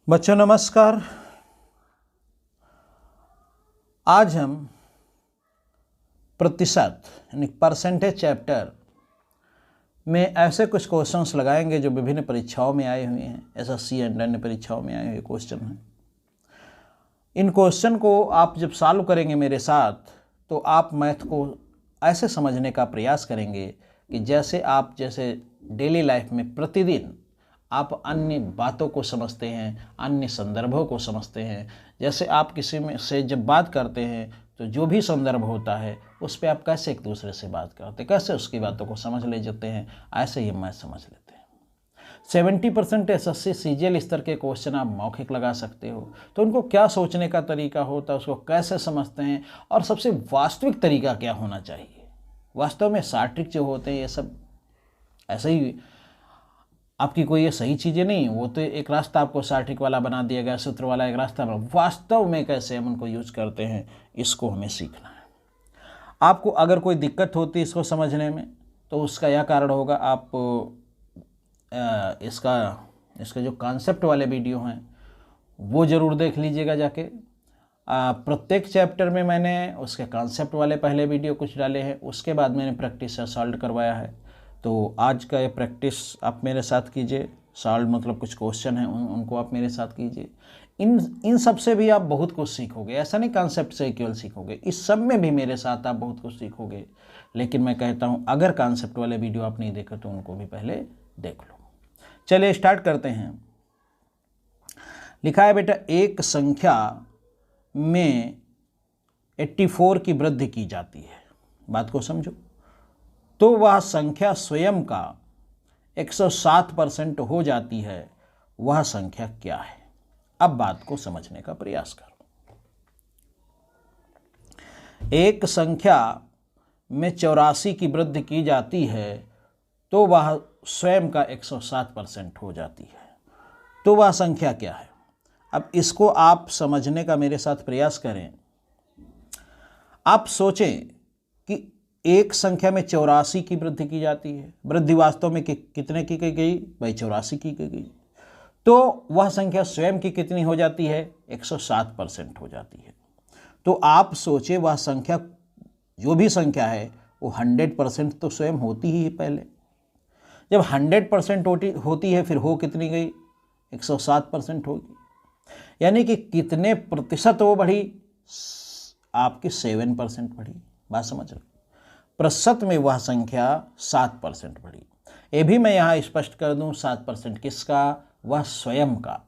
बच्चों नमस्कार। आज हम प्रतिशत यानी परसेंटेज चैप्टर में ऐसे कुछ क्वेश्चंस लगाएंगे जो विभिन्न परीक्षाओं में आए हुए हैं। एसएससी एंड अन्य परीक्षाओं में आए हुए क्वेश्चन हैं। इन क्वेश्चन को आप जब सॉल्व करेंगे मेरे साथ तो आप मैथ को ऐसे समझने का प्रयास करेंगे कि जैसे डेली लाइफ में प्रतिदिन आप अन्य बातों को समझते हैं, अन्य संदर्भों को समझते हैं। जैसे आप किसी में से जब बात करते हैं तो जो भी संदर्भ होता है उस पर आप कैसे एक दूसरे से बात करते हैं, कैसे उसकी बातों को समझ ले जाते हैं, ऐसे ही मैथ समझ लेते हैं। 70% एसएससी सीजीएल स्तर के क्वेश्चन आप मौखिक लगा सकते हो। तो उनको क्या सोचने का तरीका होता है, उसको कैसे समझते हैं और सबसे वास्तविक तरीका क्या होना चाहिए। वास्तव में शार्ट ट्रिक जो होते हैं ये सब ऐसे ही आपकी कोई ये सही चीज़ें नहीं, वो तो एक रास्ता आपको शार्ट ट्रिक वाला बना दिया गया, सूत्र वाला एक रास्ता बना। वास्तव में कैसे हम उनको यूज करते हैं इसको हमें सीखना है। आपको अगर कोई दिक्कत होती है इसको समझने में तो उसका यह कारण होगा, आप इसका जो कॉन्सेप्ट वाले वीडियो हैं वो ज़रूर देख लीजिएगा जाके। प्रत्येक चैप्टर में मैंने उसके कॉन्सेप्ट वाले पहले वीडियो कुछ डाले हैं, उसके बाद मैंने प्रैक्टिस से सॉल्व करवाया है। तो आज का ये प्रैक्टिस आप मेरे साथ कीजिए। सॉल्व मतलब कुछ क्वेश्चन हैं उनको आप मेरे साथ कीजिए। इन सब से भी आप बहुत कुछ सीखोगे। ऐसा नहीं कॉन्सेप्ट से केवल सीखोगे, इस सब में भी मेरे साथ आप बहुत कुछ सीखोगे। लेकिन मैं कहता हूँ अगर कॉन्सेप्ट वाले वीडियो आप नहीं देखे तो उनको भी पहले देख लो। चलिए स्टार्ट करते हैं। लिखा है बेटा, एक संख्या में 84 की वृद्धि की जाती है। बात को समझो। तो वह संख्या स्वयं का 107% हो जाती है। वह संख्या क्या है? अब बात को समझने का प्रयास करो। एक संख्या में 84 की वृद्धि की जाती है तो वह स्वयं का 107% हो जाती है। तो वह संख्या क्या है? अब इसको आप समझने का मेरे साथ प्रयास करें। आप सोचें कि एक संख्या में 84 की वृद्धि की जाती है। वृद्धि वास्तव में कितने की गई भाई? 84 की गई। तो वह संख्या स्वयं की कितनी हो जाती है? 107% हो जाती है। तो आप सोचे वह संख्या, जो भी संख्या है वो 100% तो स्वयं होती ही है। पहले जब 100% होती है फिर हो कितनी गई? 107% होगी। यानी कि कितने प्रतिशत वो बढ़ी? आपकी 7% बढ़ी। बात समझ रहे? प्रतिशत में वह संख्या 7% बढ़ी। ये भी मैं यहाँ स्पष्ट कर दूँ, 7% किसका? वह स्वयं का।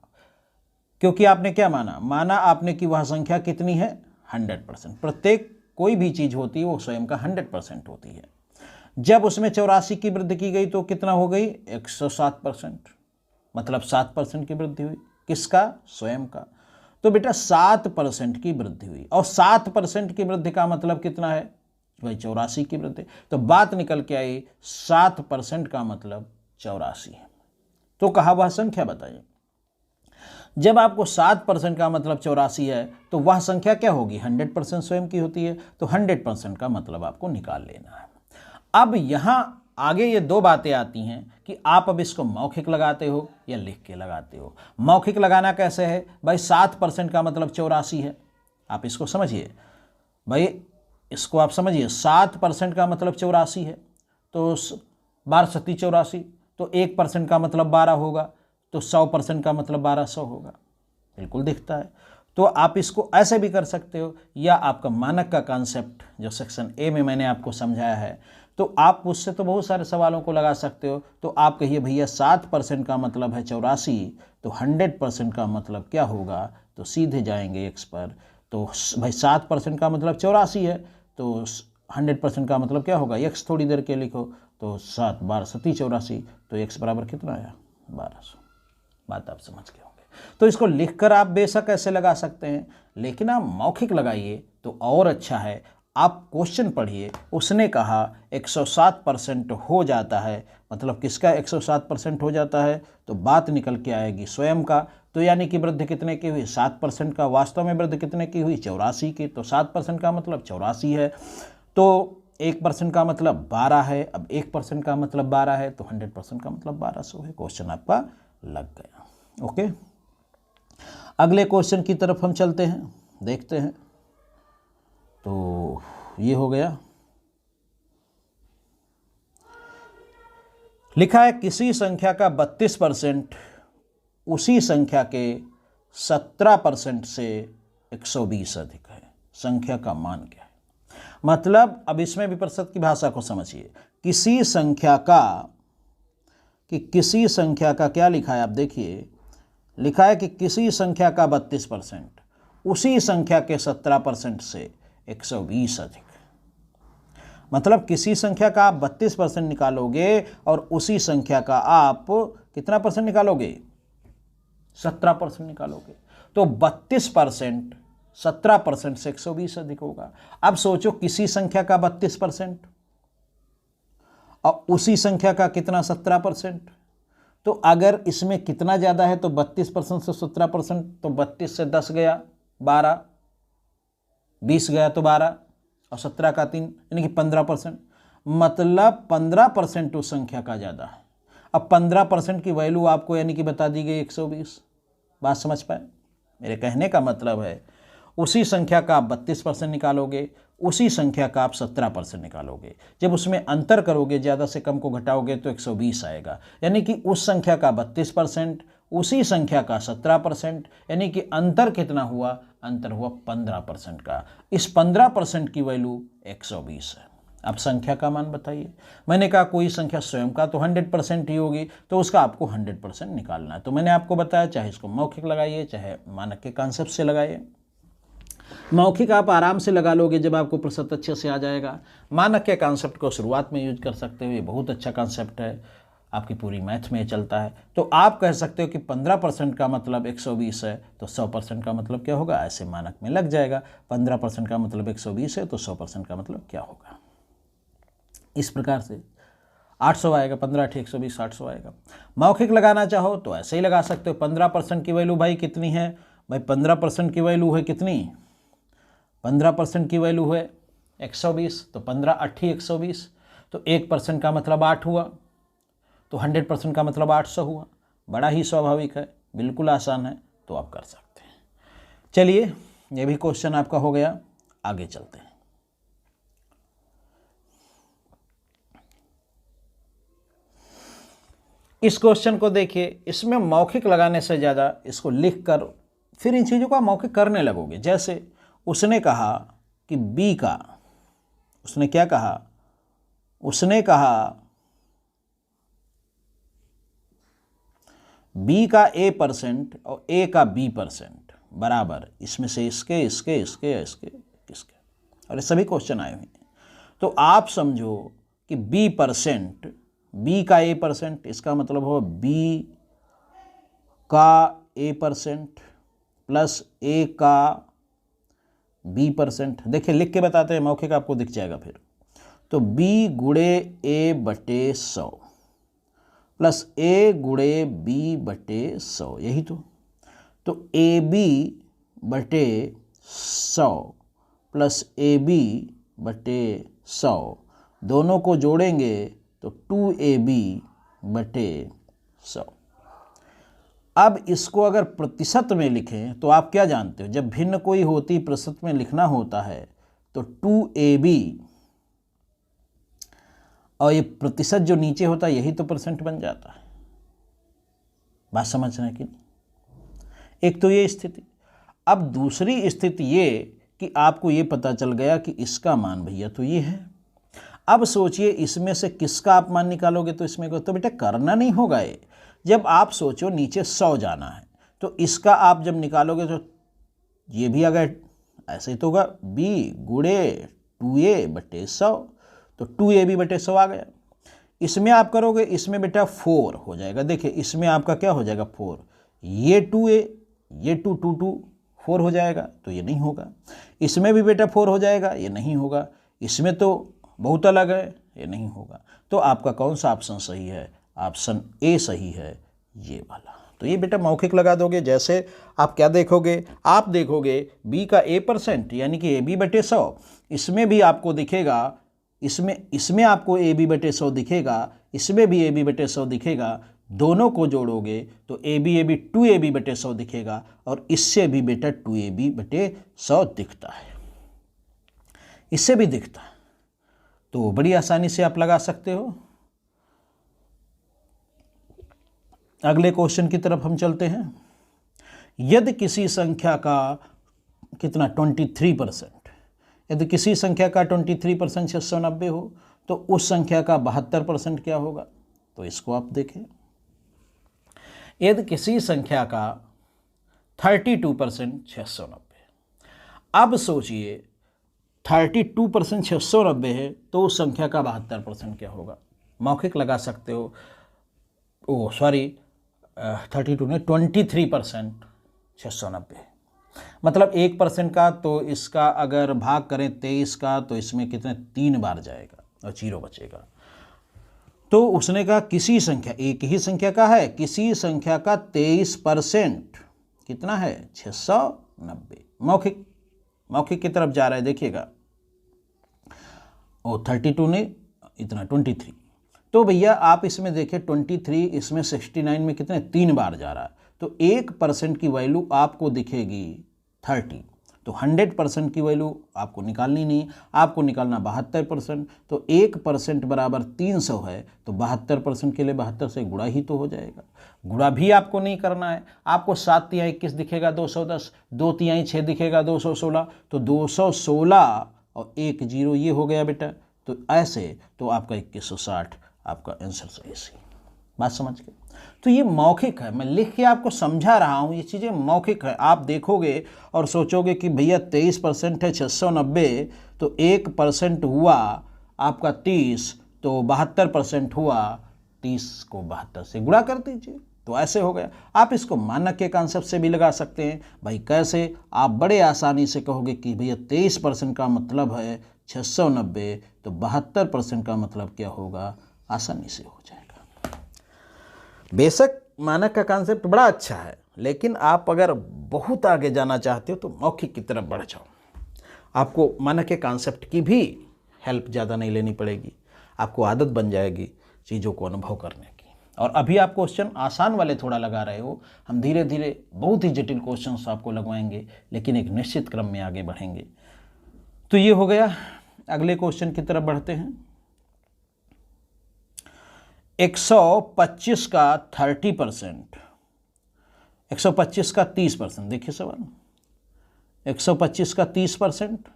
क्योंकि आपने क्या माना आपने कि वह संख्या कितनी है? 100%। प्रत्येक कोई भी चीज़ होती है वो स्वयं का 100% होती है। जब उसमें 84 की वृद्धि की गई तो कितना हो गई? 107%। मतलब 7% की वृद्धि हुई। किसका? स्वयं का। तो बेटा 7% की वृद्धि हुई। और 7% की वृद्धि का मतलब कितना है भाई? 84 की वृद्धि। तो बात निकल के आई 7% का मतलब 84 है। तो कहा वह संख्या बताइए। जब आपको 7% का मतलब 84 है तो वह संख्या क्या होगी? 100% स्वयं की होती है। तो 100% का मतलब आपको निकाल लेना है। अब यहाँ आगे ये दो बातें आती हैं कि आप अब इसको मौखिक लगाते हो या लिख के लगाते हो। मौखिक लगाना कैसे है भाई? 7% का मतलब 84 है। आप इसको समझिए भाई, इसको आप समझिए। 7% का मतलब 84 है। तो 12 सती 84। तो 1% का मतलब 12 होगा। तो 100% का मतलब 1200 होगा। बिल्कुल दिखता है। तो आप इसको ऐसे भी कर सकते हो, या आपका मानक का कॉन्सेप्ट जो सेक्शन ए में मैंने आपको समझाया है तो आप उससे तो बहुत सारे सवालों को लगा सकते हो। तो आप कहिए भैया 7% का मतलब है 84, तो 100% का मतलब क्या होगा? तो सीधे जाएंगे एक्स पर। तो भाई 7% का मतलब 84 है तो 100% का मतलब क्या होगा? एक्स थोड़ी देर के लिखो। तो 7 12 सती 84। तो एक्स बराबर कितना आया? 1200। बात आप समझ गए होंगे। तो इसको लिखकर आप बेशक ऐसे लगा सकते हैं, लेकिन आप मौखिक लगाइए तो और अच्छा है। आप क्वेश्चन पढ़िए। उसने कहा 107% हो जाता है। मतलब किसका 107% हो जाता है? तो बात निकल के आएगी स्वयं का। तो यानी कि वृद्धि कितने की हुई? 7% का। वास्तव में वृद्धि कितने की हुई? 84 की। तो 7% का मतलब 84 है। तो 1% का मतलब 12 है। अब 1% का मतलब 12 है तो 100% का मतलब 1200 है। क्वेश्चन आपका लग गया। ओके। अगले क्वेश्चन की तरफ हम चलते हैं, देखते हैं। तो ये हो गया। लिखा है किसी संख्या का 32% उसी संख्या के 17% से 120 अधिक है। संख्या का मान क्या है? मतलब अब इसमें भी प्रतिशत की भाषा को समझिए। किसी संख्या का क्या लिखा है? आप देखिए, लिखा है कि किसी संख्या का 32% उसी संख्या के 17% से 120 अधिक। मतलब किसी संख्या का आप 32% निकालोगे और उसी संख्या का आप कितना परसेंट निकालोगे? 17% निकालोगे। तो 32% 17% से 120 अधिक होगा। अब सोचो किसी संख्या का 32% और उसी संख्या का कितना? 17%। तो अगर इसमें कितना ज़्यादा है तो 32% से 17%, तो 32 से 10 गया 12, 20 गया तो 12 और 17 का 3 यानी कि 15%। मतलब 15% उस संख्या का ज़्यादा है। अब 15% की वैल्यू आपको यानी कि बता दी गई 120। बात समझ पाए? मेरे कहने का मतलब है उसी संख्या का आप 32% निकालोगे, उसी संख्या का आप 17% निकालोगे। जब उसमें अंतर करोगे, ज़्यादा से कम को घटाओगे तो 120 आएगा। यानी कि उस संख्या का 32%, उसी संख्या का 17%, यानी कि अंतर कितना हुआ? अंतर हुआ 15% का। इस 15% की वैल्यू 120 है। अब संख्या का मान बताइए। मैंने कहा कोई संख्या स्वयं का तो 100% ही होगी, तो उसका आपको 100% निकालना है। तो मैंने आपको बताया, चाहे इसको मौखिक लगाइए चाहे मानक के कॉन्सेप्ट से लगाइए। मौखिक आप आराम से लगा लोगे जब आपको प्रतिशत अच्छे से आ जाएगा। मानक के कॉन्सेप्ट को शुरुआत में यूज कर सकते हो, ये बहुत अच्छा कॉन्सेप्ट है, आपकी पूरी मैथ में चलता है। तो आप कह सकते हो कि 15% का मतलब 120 है, तो 100% का मतलब क्या होगा? ऐसे मानक में लग जाएगा। 15% का मतलब 120 है, तो 100% का मतलब क्या होगा? इस प्रकार से 800 आएगा। 15 × 120 800 आएगा। मौखिक लगाना चाहो तो ऐसे ही लगा सकते हो। 15% की वैल्यू भाई कितनी है? भाई 15% की वैल्यू है कितनी? 15% की वैल्यू है 120, तो 15 × 8 = 120। तो 1% का मतलब 8 हुआ, तो 100% का मतलब 800 हुआ। बड़ा ही स्वाभाविक है, बिल्कुल आसान है, तो आप कर सकते हैं। चलिए, ये भी क्वेश्चन आपका हो गया। आगे चलते हैं। इस क्वेश्चन को देखिए। इसमें मौखिक लगाने से ज़्यादा इसको लिख कर फिर इन चीज़ों का मौखिक करने लगोगे। जैसे उसने कहा कि बी का, उसने क्या कहा? उसने कहा बी का A% और A का B% बराबर, इसमें से इसके इसके इसके इसके इसके, और ये सभी क्वेश्चन आए हुए हैं। तो आप समझो कि B% B का A%, इसका मतलब हो B का A% प्लस A का B%। देखिए लिख के बताते हैं, मौखिक आपको दिख जाएगा फिर। तो B × A/100 plus A × B/100, यही तो AB/100 प्लस AB/100 दोनों को जोड़ेंगे तो 2AB/100। अब इसको अगर प्रतिशत में लिखें तो आप क्या जानते हो? जब भिन्न कोई होती प्रतिशत में लिखना होता है तो 2AB, और ये प्रतिशत जो नीचे होता है यही तो परसेंट बन जाता है। बात समझ रहे हैं कि नहीं? एक तो ये स्थिति। अब दूसरी स्थिति ये कि आपको ये पता चल गया कि इसका मान भैया तो ये है। अब सोचिए इसमें से किसका आप मान निकालोगे? तो इसमें को तो बेटा करना नहीं होगा ये। जब आप सोचो नीचे 100 जाना है, तो इसका आप जब निकालोगे तो ये भी अगर ऐसे तो होगा B × 2A/100, तो 2AB/100 आ गया। इसमें आप करोगे, इसमें बेटा 4 हो जाएगा। देखिए इसमें आपका क्या हो जाएगा? 4, ये 2A, ये 2 4 हो जाएगा, तो ये नहीं होगा। इसमें भी बेटा 4 हो जाएगा, ये नहीं होगा। इसमें तो बहुत अलग है, ये नहीं होगा। तो आपका कौन सा ऑप्शन सही है? ऑप्शन A सही है, ये वाला। तो ये बेटा मौखिक लगा दोगे। जैसे आप क्या देखोगे? आप देखोगे B का A% यानी कि AB/100, इसमें भी आपको दिखेगा, इसमें आपको AB/100 दिखेगा, इसमें भी AB/100 दिखेगा। दोनों को जोड़ोगे तो AB 2AB बटे 100 दिखेगा और इससे भी बेटा 2AB बटे 100 दिखता है, इससे भी दिखता है। तो बड़ी आसानी से आप लगा सकते हो। अगले क्वेश्चन की तरफ हम चलते हैं। यदि किसी संख्या का कितना 23%, यदि किसी संख्या का 23% 690 हो तो उस संख्या का 72% क्या होगा? तो इसको आप देखें। यदि किसी संख्या का 32% 690, अब सोचिए 32% 690 है तो उस संख्या का 72% क्या होगा? मौखिक लगा सकते हो। 32 ने 23% 690, मतलब 1% का, तो इसका अगर भाग करें 23 का तो इसमें कितने 3 बार जाएगा और 0 बचेगा। तो उसने कहा किसी संख्या, एक ही संख्या का है, किसी संख्या का 23% कितना है? 690। मौखिक की तरफ जा रहा है, देखिएगा। और 32 ने इतना 23, तो भैया आप इसमें देखें 23, इसमें 69 में कितने 3 बार जा रहा है, तो 1% की वैल्यू आपको दिखेगी 30। तो 100% की वैल्यू आपको निकालनी नहीं, आपको निकालना 72%। तो 1% बराबर 300 है, तो 72% के लिए 72 से गुणा ही तो हो जाएगा। गुणा भी आपको नहीं करना है, आपको 7 तिहाई 21 दिखेगा 210, 2 तिहाई 6 दिखेगा 216, तो 216 और 1 0 ये हो गया बेटा। तो ऐसे तो आपका 2160 आपका आंसर सही सी। बात समझ गए? तो ये मौखिक है, मैं लिख के आपको समझा रहा हूँ, ये चीज़ें मौखिक है। आप देखोगे और सोचोगे कि भैया 23% है 690, तो 1% हुआ आपका 30, तो 72% हुआ, 30 को 72 से गुणा कर दीजिए, तो ऐसे हो गया। आप इसको मानक के कॉन्सेप्ट से भी लगा सकते हैं। भाई कैसे? आप बड़े आसानी से कहोगे कि भैया 23% का मतलब है 690, तो 72% का मतलब क्या होगा? आसानी से हो जाएगा। बेशक मानक का कॉन्सेप्ट बड़ा अच्छा है, लेकिन आप अगर बहुत आगे जाना चाहते हो तो मौखिक की तरफ बढ़ जाओ। आपको मानक के कॉन्सेप्ट की भी हेल्प ज़्यादा नहीं लेनी पड़ेगी, आपको आदत बन जाएगी चीज़ों को अनुभव करने की। और अभी आप क्वेश्चन आसान वाले थोड़ा लगा रहे हो, हम धीरे धीरे बहुत ही जटिल क्वेश्चन आपको लगवाएंगे, लेकिन एक निश्चित क्रम में आगे बढ़ेंगे। तो ये हो गया। अगले क्वेश्चन की तरफ बढ़ते हैं। 125 का 30%, 125 का 30%, देखिए सवाल। 125 का 30%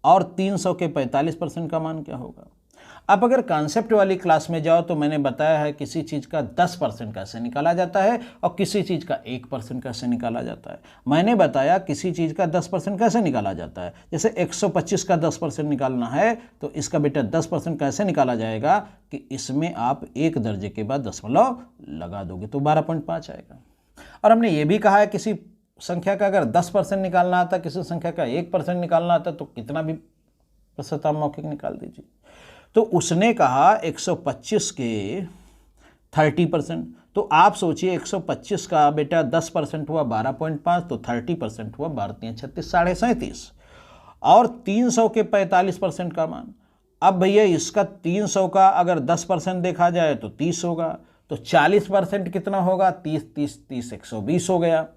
और 300 के 45% का मान क्या होगा? अब अगर कॉन्सेप्ट वाली क्लास में जाओ तो मैंने बताया है किसी चीज़ का 10% कैसे निकाला जाता है और किसी चीज़ का 1% कैसे निकाला जाता है। मैंने बताया किसी चीज़ का 10% कैसे निकाला जाता है। जैसे 125 का 10% निकालना है तो इसका बेटा 10% कैसे निकाला जाएगा कि इसमें आप 1 दर्जे के बाद दशमलव लगा दोगे तो 12.5 आएगा। और हमने ये भी कहा है किसी संख्या का अगर 10% निकालना आता, किसी संख्या का 1% निकालना आता, तो कितना भी प्रतिशत आप मौखिक निकाल दीजिए। तो उसने कहा 125 के 30%, तो आप सोचिए 125 का बेटा 10% हुआ 12.5, तो 30% हुआ 12 36 37.5, और 300 के 45% का मान। अब भैया इसका 300 का अगर 10% देखा जाए तो 30 होगा, तो 40% कितना होगा? 30 30 30 120 हो गया।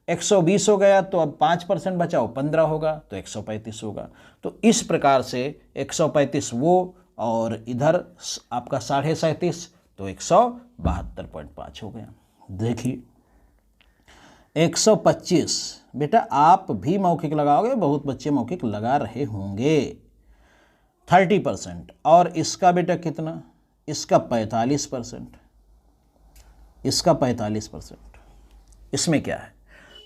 120 हो गया तो अब 5% बचाओ 15 होगा, तो 135 होगा। तो इस प्रकार से 135 वो और इधर आपका 37.5, तो 172.5 हो गया। देखिए 125 बेटा आप भी मौखिक लगाओगे, बहुत बच्चे मौखिक लगा रहे होंगे। 30% और इसका बेटा कितना? इसका 45%, इसका 45%। इसमें क्या है?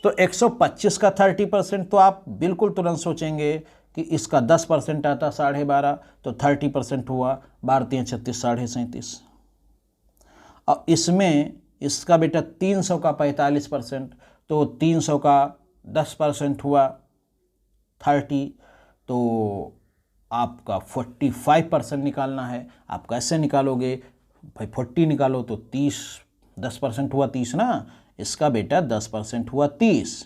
तो 125 का 30%, तो आप बिल्कुल तुरंत सोचेंगे कि इसका 10% आता 12.5, तो 30% हुआ 12 36 37.5। और इसमें इसका बेटा 300 का 45%, तो 300 का 10% हुआ 30, तो आपका 45% निकालना है। आप कैसे निकालोगे भाई? 40 निकालो तो 30, 10% हुआ 30 ना, इसका बेटा 10% हुआ 30।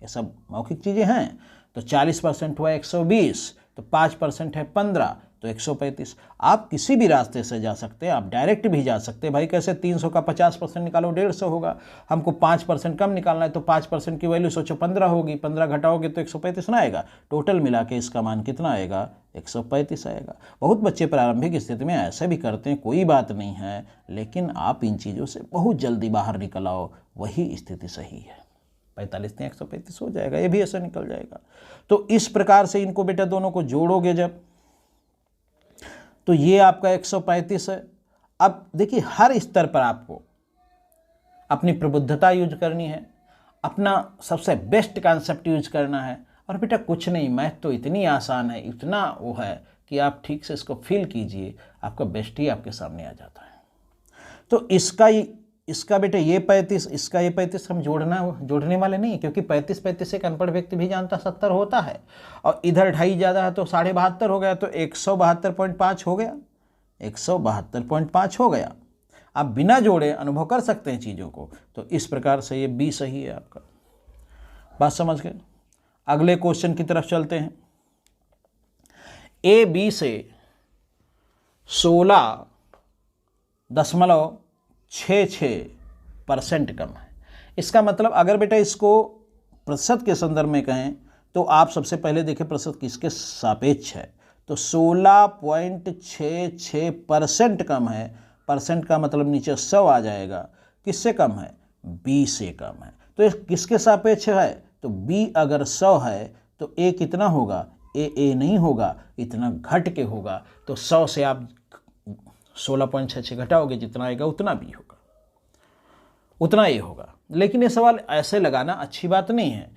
ये सब मौखिक चीज़ें हैं। तो 40% हुआ 120, तो 5% है 15, तो तो 135। आप किसी भी रास्ते से जा सकते हैं, आप डायरेक्ट भी जा सकते हैं। भाई कैसे 300 का 50% निकालो 150 होगा, हमको 5% कम निकालना है तो 5% की वैल्यू सोचो 15 होगी, 15 घटाओगे तो 135 ना आएगा। टोटल मिला के इसका मान कितना आएगा? 135 आएगा। बहुत बच्चे प्रारंभिक स्थिति में ऐसे भी करते हैं, कोई बात नहीं है, लेकिन आप इन चीज़ों से बहुत जल्दी बाहर निकल आओ, वही स्थिति सही है। 45 में 135 हो जाएगा, ये भी ऐसे निकल जाएगा। तो इस प्रकार से इनको बेटा दोनों को जोड़ोगे जब, तो ये आपका 135 है। अब देखिए हर स्तर पर आपको अपनी प्रबुद्धता यूज करनी है, अपना सबसे बेस्ट कॉन्सेप्ट यूज करना है। और बेटा कुछ नहीं, मैथ तो इतनी आसान है, इतना वो है कि आप ठीक से इसको फील कीजिए, आपका बेस्ट ही आपके सामने आ जाता है। तो इसका बेटा ये 35, इसका ये 35 हम जोड़ने वाले नहीं, क्योंकि 35 एक अनपढ़ व्यक्ति भी जानता 70 होता है, और इधर 2.5 ज़्यादा है तो 72.5 हो गया, तो 172.5 हो गया, 172.5 हो गया। आप बिना जोड़े अनुभव कर सकते हैं चीज़ों को। तो इस प्रकार से ये बी सही है आपका। बात समझ गए? अगले क्वेश्चन की तरफ चलते हैं। ए बी से 16.66% कम है। इसका मतलब अगर बेटा इसको प्रतिशत के संदर्भ में कहें तो आप सबसे पहले देखें प्रतिशत किसके सापेक्ष है, तो 16.66% कम है। परसेंट का मतलब नीचे 100 आ जाएगा। किससे कम है? बी से कम है। तो ये किसके सापेक्ष है? तो बी अगर 100 है तो ए कितना होगा? ए नहीं होगा, इतना घट के होगा। तो 100 से आप 16.66 घटाओगे, जितना आएगा उतना बी होगा, उतना ए होगा। लेकिन ये सवाल ऐसे लगाना अच्छी बात नहीं है।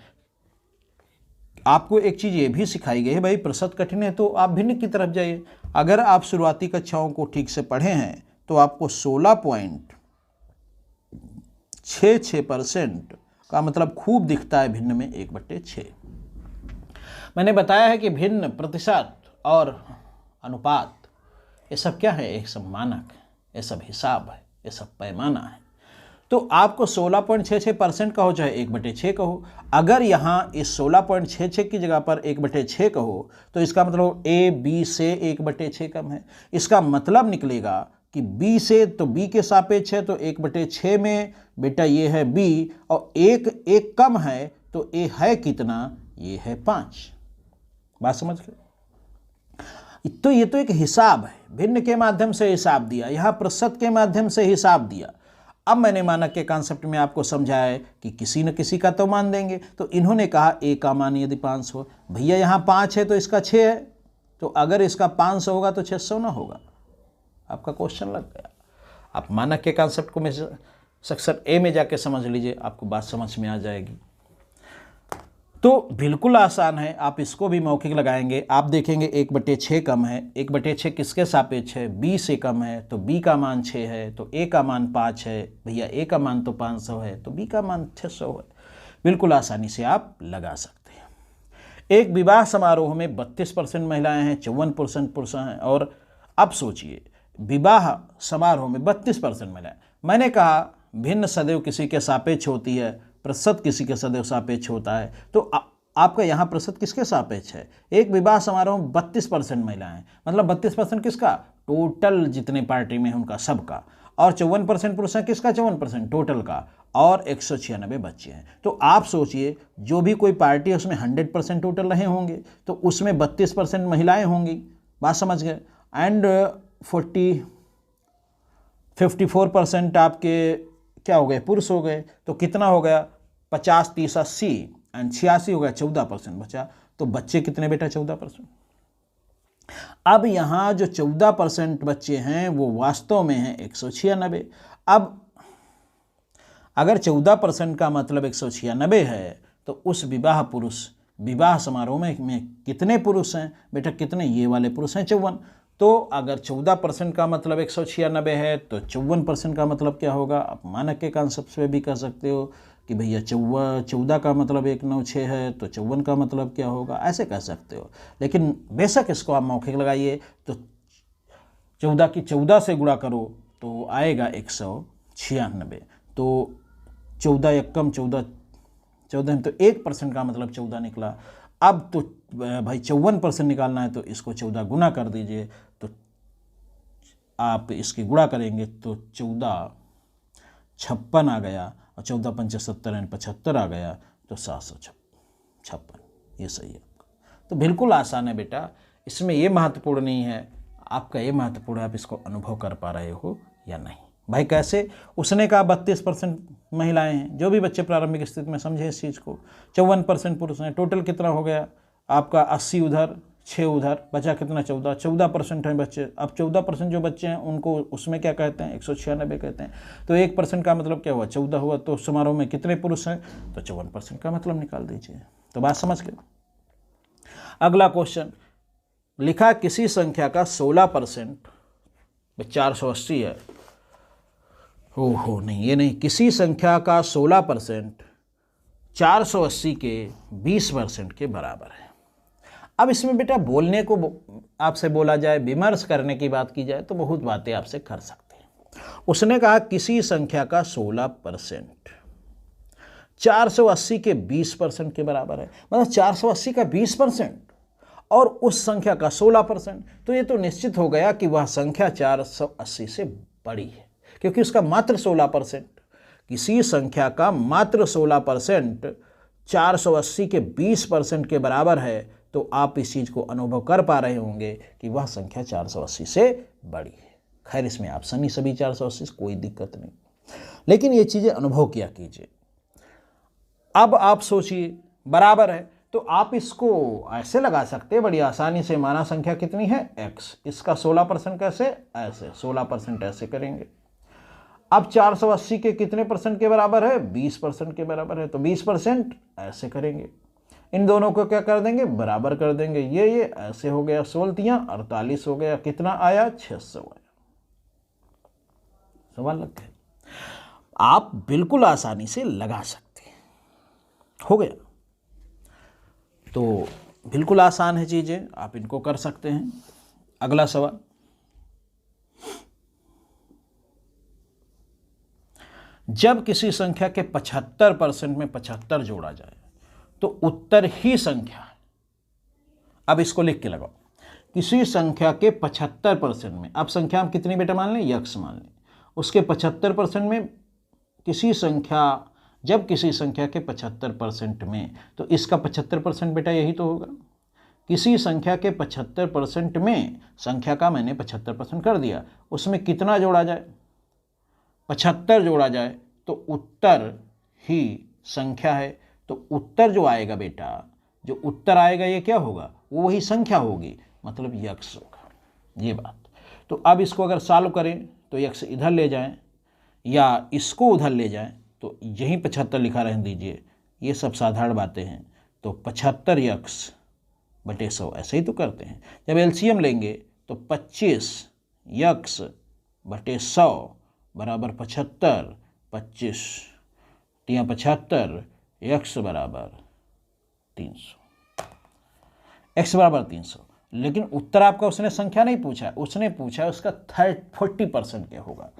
आपको एक चीज़ ये भी सिखाई गई है, भाई प्रतिशत कठिन है तो आप भिन्न की तरफ जाइए। अगर आप शुरुआती कक्षाओं को ठीक से पढ़े हैं तो आपको 16.66% का मतलब खूब दिखता है भिन्न में 1/6। मैंने बताया है कि भिन्न, प्रतिशत और अनुपात ये सब क्या है? एक सब मानक है, ये सब हिसाब है, ये सब पैमाना है। तो आपको 16.66% कहो चाहे 1/6 कहो, अगर यहाँ इस 16.66 की जगह पर 1/6 कहो तो इसका मतलब ए बी से 1/6 कम है। इसका मतलब निकलेगा कि बी से, तो बी के सापेक्ष है तो 1/6 में बेटा ये है बी, और एक कम है तो ए है कितना? ये है 5। बात समझ गए? तो ये तो एक हिसाब है, भिन्न के माध्यम से हिसाब दिया, यहाँ प्रतिशत के माध्यम से हिसाब दिया। अब मैंने मानक के कॉन्सेप्ट में आपको समझाया है कि किसी न किसी का तो मान देंगे। तो इन्होंने कहा ए का मान यदि 500, भैया यहाँ 5 है तो इसका 6 है, तो अगर इसका 500 होगा तो 600 ना होगा। आपका क्वेश्चन लग गया। आप मानक के कॉन्सेप्ट को सेक्शन ए में जाके समझ लीजिए, आपको बात समझ में आ जाएगी। तो बिल्कुल आसान है, आप इसको भी मौखिक लगाएंगे, आप देखेंगे 1/6 कम है। 1/6 किसके सापेक्ष है? बी से कम है, तो बी का मान 6 है, तो ए का मान 5 है। भैया ए का मान तो 500 है, तो बी का मान 600 है। बिल्कुल आसानी से आप लगा सकते हैं। एक विवाह समारोह में 32% महिलाएं हैं, 54% पुरुष हैं। और अब सोचिए, विवाह समारोह में 32% महिलाएं। मैंने कहा भिन्न सदैव किसी के सापेक्ष होती है, प्रतिशत किसी के सदैव सापेक्ष होता है। तो आपका यहाँ प्रतिशत किसके सापेक्ष है? एक विवाह समारोह में 32% महिलाएं, मतलब 32% किसका? टोटल जितने पार्टी में हैं उनका, सबका। और 54% पुरुष हैं, किसका? 54% टोटल का। और 196 बच्चे हैं। तो आप सोचिए, जो भी कोई पार्टी है उसमें 100% टोटल रहे होंगे, तो उसमें 32% महिलाएं होंगी। बात समझ गए? एंड 54% आपके क्या हो गए? पुरुष हो गए। तो कितना हो गया? 50, 30, 80 एंड 86 हो गया, 14% बचा। तो बच्चे कितने बेटा? 14%। अब यहाँ जो 14% बच्चे हैं वो वास्तव में हैं 196। अब अगर 14% का मतलब 196 है तो उस विवाह समारोह में कितने पुरुष हैं बेटा? कितने? ये वाले पुरुष हैं 54। तो अगर 14% का मतलब 196 है तो 54% का मतलब क्या होगा? आप मानक के कॉन्सेप्ट से भी कह सकते हो कि भैया 14 का मतलब 196 है तो 54 का मतलब क्या होगा, ऐसे कह सकते हो। लेकिन बेशक इसको आप मौखिक लगाइए तो 14 की 14 से गुणा करो तो आएगा 196। तो 14 एकम 14 तो 1% का मतलब 14 निकला। अब तो भाई 54% निकालना है तो इसको 14 गुना कर दीजिए, तो आप इसकी गुणा करेंगे तो 1456 आ गया, और 14 पंचे 70 यानी 75 आ गया, तो 756, ये सही है आपका। तो बिल्कुल आसान है बेटा, इसमें ये महत्वपूर्ण नहीं है आपका, ये महत्वपूर्ण है आप इसको अनुभव कर पा रहे हो या नहीं। भाई कैसे? उसने कहा 32% महिलाएं हैं, जो भी बच्चे प्रारंभिक स्थिति में समझे इस चीज़ को। 54% पुरुष हैं, टोटल कितना हो गया आपका? 80 उधर 6 उधर, बचा कितना? 14% हैं बच्चे। अब 14% जो बच्चे हैं उनको उसमें क्या कहते हैं? 196 कहते हैं। तो 1% का मतलब क्या हुआ? 14 हुआ। तो समारोह में कितने पुरुष हैं? तो 54% का मतलब निकाल दीजिए। तो बात समझ गए। अगला क्वेश्चन लिखा किसी संख्या का 16%, 480 है, ओहो नहीं ये नहीं, किसी संख्या का 16% 480 के 20% के बराबर है। अब इसमें बेटा बोलने को आपसे बोला जाए, विमर्श करने की बात की जाए तो बहुत बातें आपसे कर सकते हैं। उसने कहा किसी संख्या का 16% 480 के 20% के बराबर है, मतलब 480 का 20% और उस संख्या का 16%, तो ये तो निश्चित हो गया कि वह संख्या 480 से बड़ी है, क्योंकि उसका मात्र 16%। किसी संख्या का मात्र 16% 480 के 20% के बराबर है, तो आप इस चीज़ को अनुभव कर पा रहे होंगे कि वह संख्या 480 से बड़ी है। खैर इसमें ऑप्शन ही सभी 480 से, कोई दिक्कत नहीं, लेकिन ये चीज़ें अनुभव किया कीजिए। अब आप सोचिए बराबर है तो आप इसको ऐसे लगा सकते हैं बड़ी आसानी से। माना संख्या कितनी है? x, इसका 16% कैसे? ऐसे 16% ऐसे करेंगे। अब 480 के कितने परसेंट के बराबर है? 20% के बराबर है, तो 20% ऐसे करेंगे। इन दोनों को क्या कर देंगे? बराबर कर देंगे। ये ऐसे हो गया, 16 48 हो गया, कितना आया? 600 आया। सवाल लग गया, आप बिल्कुल आसानी से लगा सकते हैं। हो गया, तो बिल्कुल आसान है चीजें, आप इनको कर सकते हैं। अगला सवाल, जब किसी संख्या के 75% में 75 जोड़ा जाए तो उत्तर ही संख्या है। अब इसको लिख के लगाओ। किसी संख्या के 75% में, अब संख्या हम कितनी बेटा मान लें? यक्स मान लें। उसके 75% में किसी संख्या, जब किसी संख्या के 75% में, तो इसका 75% बेटा यही तो होगा। किसी संख्या के 75% में, संख्या का मैंने 75% कर दिया, उसमें कितना जोड़ा जाए? 75 जोड़ा जाए तो उत्तर ही संख्या है। तो उत्तर जो आएगा बेटा, जो उत्तर आएगा ये क्या होगा? वो वही संख्या होगी, मतलब यक्स होगा। ये बात। तो अब इसको अगर सॉल्व करें तो यक्स इधर ले जाएं या इसको उधर ले जाएं, तो यहीं 75 लिखा रहने दीजिए। ये सब साधारण बातें हैं। तो 75 यक्स बटे 100 ऐसे ही तो करते हैं। जब एलसीएम लेंगे तो 25 यक्स बटे 100 बराबर 75, 25 तिया 75, यक्स बराबर 300, एक्स बराबर 300। लेकिन उत्तर आपका उसने संख्या नहीं पूछा, उसने पूछा उसका 40% क्या होगा।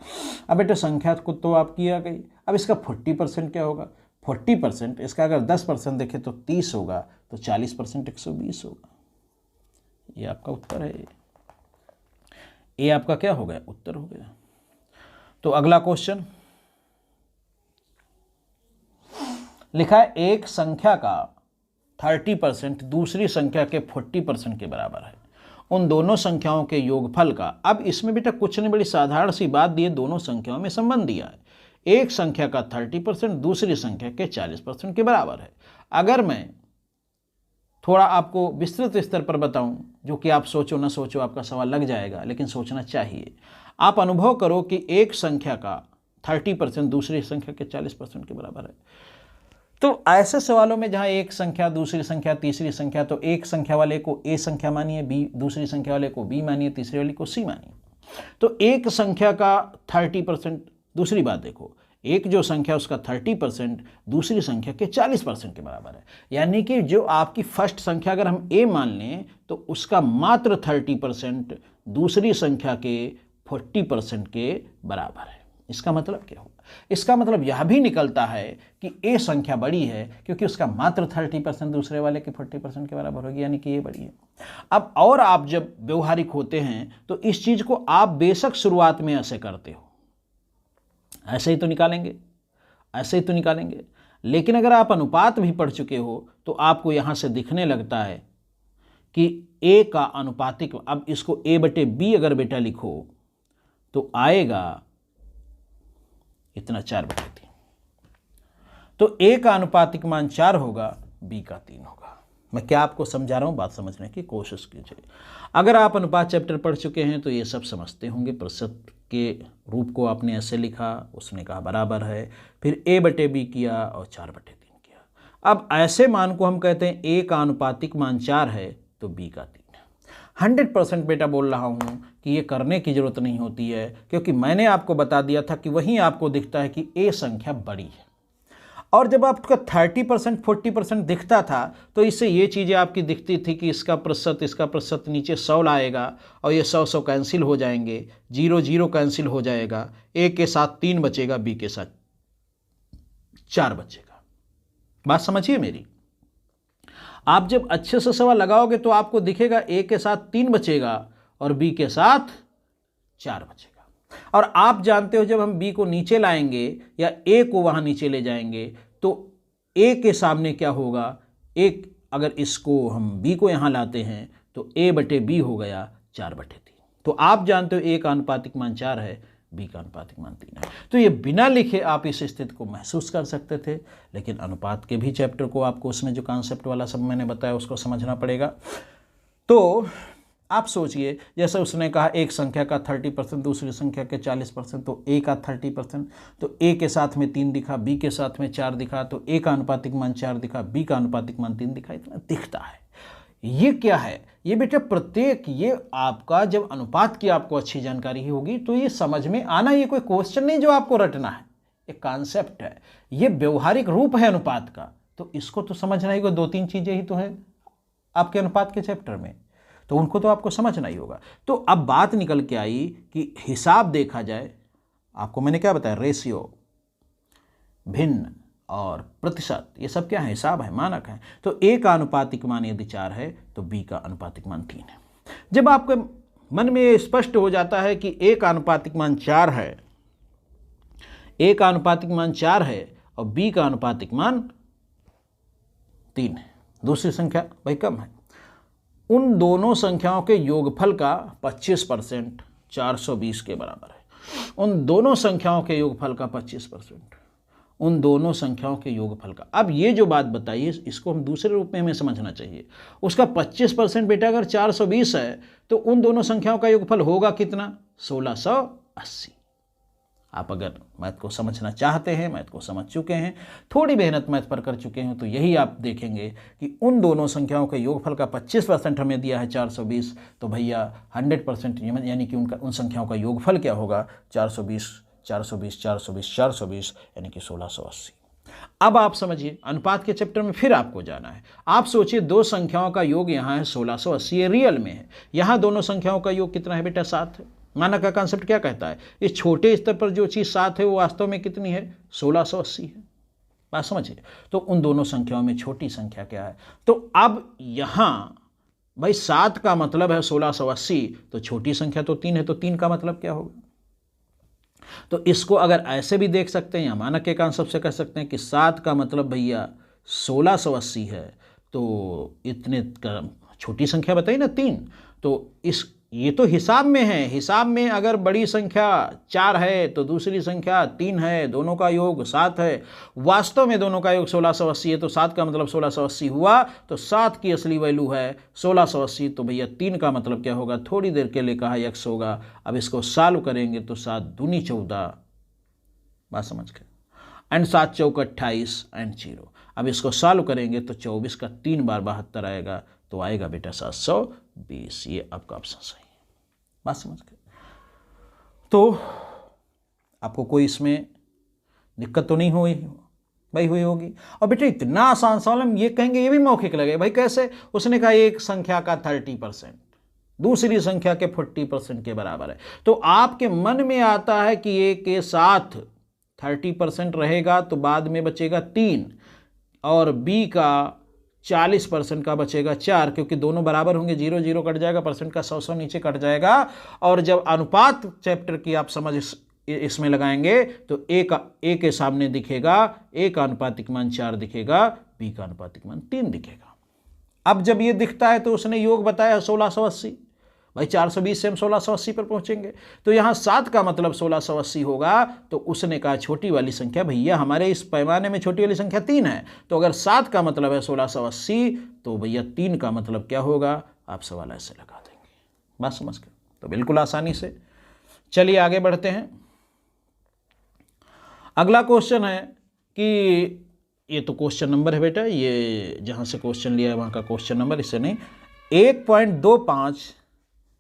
अब बेटा संख्या को तो आप किया गई, अब इसका 40% क्या होगा? 40% इसका अगर 10% देखें तो 30 होगा, तो 40% 120 होगा। ये आपका उत्तर है। ये आपका क्या हो गया? उत्तर हो गया। तो अगला क्वेश्चन लिखा है एक संख्या का 30% दूसरी संख्या के 40% के बराबर है। उन दोनों संख्याओं के योगफल का, अब इसमें बेटा कुछ नहीं, बड़ी साधारण सी बात दी है, दोनों संख्याओं में संबंध दिया है। एक संख्या का 30% दूसरी संख्या के 40% के बराबर है। अगर मैं थोड़ा आपको विस्तृत स्तर पर बताऊं, जो कि आप सोचो ना सोचो आपका सवाल लग जाएगा, लेकिन सोचना चाहिए। आप अनुभव करो कि एक संख्या का 30% दूसरी संख्या के 40% के बराबर है। तो ऐसे सवालों में जहां एक संख्या, दूसरी संख्या, तीसरी संख्या, तो एक संख्या वाले को ए संख्या मानिए, बी, दूसरी संख्या वाले को बी मानिए, तीसरी वाले को सी मानिए। तो एक संख्या का 30%, दूसरी बात देखो, एक जो संख्या उसका 30% दूसरी संख्या के 40% के बराबर है। यानी कि जो आपकी फर्स्ट संख्या अगर हम ए मान लें तो उसका मात्र 30% दूसरी संख्या के 40% के बराबर है। इसका मतलब क्या होगा? इसका मतलब यह भी निकलता है कि ए संख्या बड़ी है क्योंकि उसका मात्र 30% दूसरे वाले के 40% के बराबर होगी, यानी कि ये बड़ी है। अब और आप जब व्यवहारिक होते हैं तो इस चीज को आप बेशक शुरुआत में ऐसे करते हो, ऐसे ही तो निकालेंगे, ऐसे ही तो निकालेंगे, लेकिन अगर आप अनुपात भी पढ़ चुके हो तो आपको यहां से दिखने लगता है कि ए का अनुपातिक, अब इसको ए बटे बी अगर बेटा लिखो तो आएगा इतना 4/3। तो ए का अनुपातिक मान 4 होगा, बी का 3 होगा। मैं क्या आपको समझा रहा हूं, बात समझने की कोशिश कीजिए। अगर आप अनुपात चैप्टर पढ़ चुके हैं तो ये सब समझते होंगे। प्रतिशत के रूप को आपने ऐसे लिखा, उसने कहा बराबर है, फिर ए बटे बी किया और 4/3 किया। अब ऐसे मान को हम कहते हैं ए का अनुपातिक मान 4 है तो बी का 3 है। 100% बेटा बोल रहा हूं कि ये करने की जरूरत नहीं होती है, क्योंकि मैंने आपको बता दिया था कि वहीं आपको दिखता है कि ए संख्या बड़ी है। और जब आपका 30% 40% दिखता था तो इससे ये चीज़ें आपकी दिखती थी कि इसका प्रतिशत नीचे 100 लाएगा और ये 100 कैंसिल हो जाएंगे, 0 0 कैंसिल हो जाएगा, ए के साथ 3 बचेगा, बी के साथ 4 बचेगा। बात समझिए मेरी। आप जब अच्छे से सवाल लगाओगे तो आपको दिखेगा ए के साथ 3 बचेगा और बी के साथ 4 बचेगा। और आप जानते हो जब हम बी को नीचे लाएंगे या ए को वहां नीचे ले जाएंगे तो ए के सामने क्या होगा, एक अगर इसको हम बी को यहां लाते हैं तो ए बटे बी हो गया 4/3। तो आप जानते हो ए का अनुपातिक मान 4 है, बी का अनुपातिक मान 3 है। तो ये बिना लिखे आप इस स्थिति को महसूस कर सकते थे, लेकिन अनुपात के भी चैप्टर को आपको उसमें जो कॉन्सेप्ट वाला सब मैंने बताया उसको समझना पड़ेगा। तो आप सोचिए, जैसे उसने कहा एक संख्या का 30%, दूसरी संख्या के 40%, तो ए का 30%, तो ए के साथ में 3 दिखा, बी के साथ में 4 दिखा, तो ए का अनुपातिक मान 4 दिखा, बी का अनुपातिक मान 3 दिखा, इतना दिखता है। ये क्या है? ये बेटा प्रत्येक, ये आपका जब अनुपात की आपको अच्छी जानकारी ही होगी तो ये समझ में आना, ये कोई क्वेश्चन नहीं जो आपको रटना है, एक कॉन्सेप्ट है, ये व्यवहारिक रूप है अनुपात का। तो इसको तो समझना ही, 2-3 चीजें ही तो है आपके अनुपात के चैप्टर में, तो उनको तो आपको समझना ही होगा। तो अब बात निकल के आई कि हिसाब देखा जाए, आपको मैंने क्या बताया, रेशियो, भिन्न और प्रतिशत, ये सब क्या है, हिसाब है, मानक है। तो ए का अनुपातिक मान यदि 4 है तो बी का अनुपातिक मान 3 है। जब आपके मन में ये स्पष्ट हो जाता है कि ए का अनुपातिक मान 4 है, ए का अनुपातिक मान 4 है और बी का अनुपातिक मान 3 है, दूसरी संख्या भाई कम है, उन दोनों संख्याओं के योगफल का 25% 420 के बराबर है। उन दोनों संख्याओं के योगफल का 25%, उन दोनों संख्याओं के योगफल का। अब ये जो बात बताई है इसको हम दूसरे रूप में हमें समझना चाहिए। उसका 25% बेटा अगर 420 है तो उन दोनों संख्याओं का योगफल होगा कितना, 1680। आप अगर मैथ को समझना चाहते हैं, मैथ को समझ चुके हैं, थोड़ी मेहनत मैथ पर कर चुके हैं, तो यही आप देखेंगे कि उन दोनों संख्याओं के योगफल का 25% हमें दिया है 420, तो भैया 100% यानी कि उनका उन संख्याओं का योगफल क्या होगा, 420 420 420 420 यानी कि 1680। अब आप समझिए, अनुपात के चैप्टर में फिर आपको जाना है। आप सोचिए दो संख्याओं का योग यहाँ है 1680, ये रियल में है। यहाँ दोनों संख्याओं का योग कितना है बेटा, 7 है। मानक का कॉन्सेप्ट क्या कहता है, इस छोटे स्तर पर जो चीज़ 7 है वो वास्तव में कितनी है, 1680 है। बात समझिए। तो उन दोनों संख्याओं में छोटी संख्या क्या है, तो अब यहाँ भाई 7 का मतलब है 1680, तो छोटी संख्या तो 3 है, तो 3 का मतलब क्या होगा। तो इसको अगर ऐसे भी देख सकते हैं या मानक के कॉन्सेप्ट से कह सकते हैं कि 7 का मतलब भैया 1680 है, तो इतने का छोटी संख्या बताइए ना 3। तो ये तो हिसाब में है, हिसाब में अगर बड़ी संख्या 4 है तो दूसरी संख्या 3 है, दोनों का योग 7 है। वास्तव में दोनों का योग 1680 है, तो 7 का मतलब 1680 हुआ, तो 7 की असली वैल्यू है 1680, तो भैया 3 का मतलब क्या होगा, थोड़ी देर के लिए कहा x होगा। अब इसको सॉल्व करेंगे तो 7 दूनी 14, बात समझ गए, एंड 7 चौक 28 एंड 0। अब इसको सॉल्व करेंगे तो 24 का 3 बार 72 आएगा, तो आएगा बेटा 720। ये आपका ऑप्शन सही है, बात समझ गए। तो आपको कोई इसमें दिक्कत तो नहीं हुई भाई, हुई होगी। और बेटा इतना आसान सवाल, हम ये कहेंगे ये भी मौखिक लगे भाई, कैसे, उसने कहा एक संख्या का 30%, दूसरी संख्या के 40% के बराबर है। तो आपके मन में आता है कि ए के साथ 30% रहेगा तो बाद में बचेगा 3 और बी का 40% का बचेगा 4, क्योंकि दोनों बराबर होंगे, 0 0 कट जाएगा, परसेंट का 100 नीचे कट जाएगा। और जब अनुपात चैप्टर की आप समझ इसमें लगाएंगे तो ए के सामने दिखेगा ए का अनुपातिक मान 4 दिखेगा, बी का अनुपातिक मान 3 दिखेगा। अब जब ये दिखता है तो उसने योग बताया 1680, भाई 420 से हम 1680 पर पहुंचेंगे, तो यहाँ 7 का मतलब 1680 होगा। तो उसने कहा छोटी वाली संख्या, भैया हमारे इस पैमाने में छोटी वाली संख्या 3 है, तो अगर 7 का मतलब है 1680 तो भैया 3 का मतलब क्या होगा, आप सवाल ऐसे लगा देंगे। बात समझ गए? तो बिल्कुल आसानी से। चलिए आगे बढ़ते हैं। अगला क्वेश्चन है कि ये तो क्वेश्चन नंबर है बेटा, ये जहाँ से क्वेश्चन लिया है वहाँ का क्वेश्चन नंबर, इससे नहीं। 1.25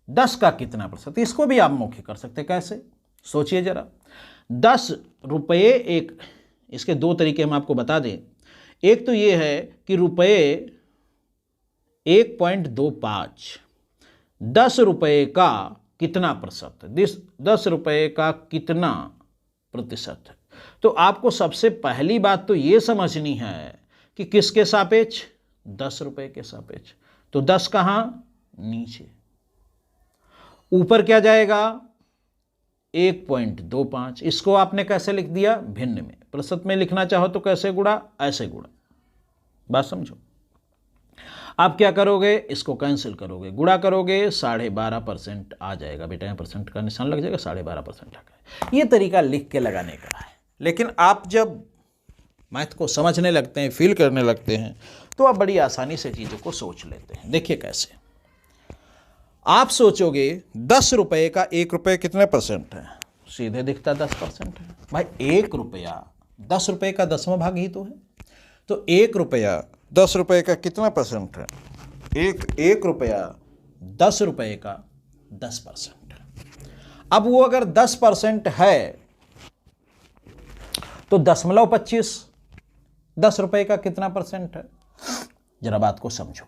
10 का कितना प्रतिशत, इसको भी आप मौखिक कर सकते हैं। कैसे, सोचिए जरा। 10 रुपये एक, इसके 2 तरीके हम आपको बता दें। एक तो ये है कि रुपये 1.25 10 रुपये का कितना प्रतिशत है, 10 रुपये का कितना प्रतिशत है। तो आपको सबसे पहली बात तो ये समझनी है कि किसके सापेक्ष, 10 रुपये के सापेक्ष। तो 10 कहाँ, नीचे, ऊपर क्या जाएगा 1.25। इसको आपने कैसे लिख दिया, भिन्न में। प्रतिशत में लिखना चाहो तो कैसे गुणा, ऐसे गुणा। बात समझो। आप क्या करोगे, इसको कैंसिल करोगे, गुणा करोगे, 12.5% आ जाएगा बेटा, यहाँ परसेंट का निशान लग जाएगा, 12.5% आ गया। ये तरीका लिख के लगाने का है। लेकिन आप जब मैथ को समझने लगते हैं, फील करने लगते हैं, तो आप बड़ी आसानी से चीज़ों को सोच लेते हैं। देखिए कैसे, आप सोचोगे 10 रुपये का 1 रुपये कितने परसेंट है, सीधे दिखता 10% है। भाई 1 रुपया 10 रुपये का 10वां भाग ही तो है, तो 1 रुपया 10 रुपये का कितना परसेंट है, 1 रुपया 10 रुपये का 10% है। अब वो अगर 10% है तो 0.25 10 रुपये का कितना परसेंट है। जरा बात को समझो।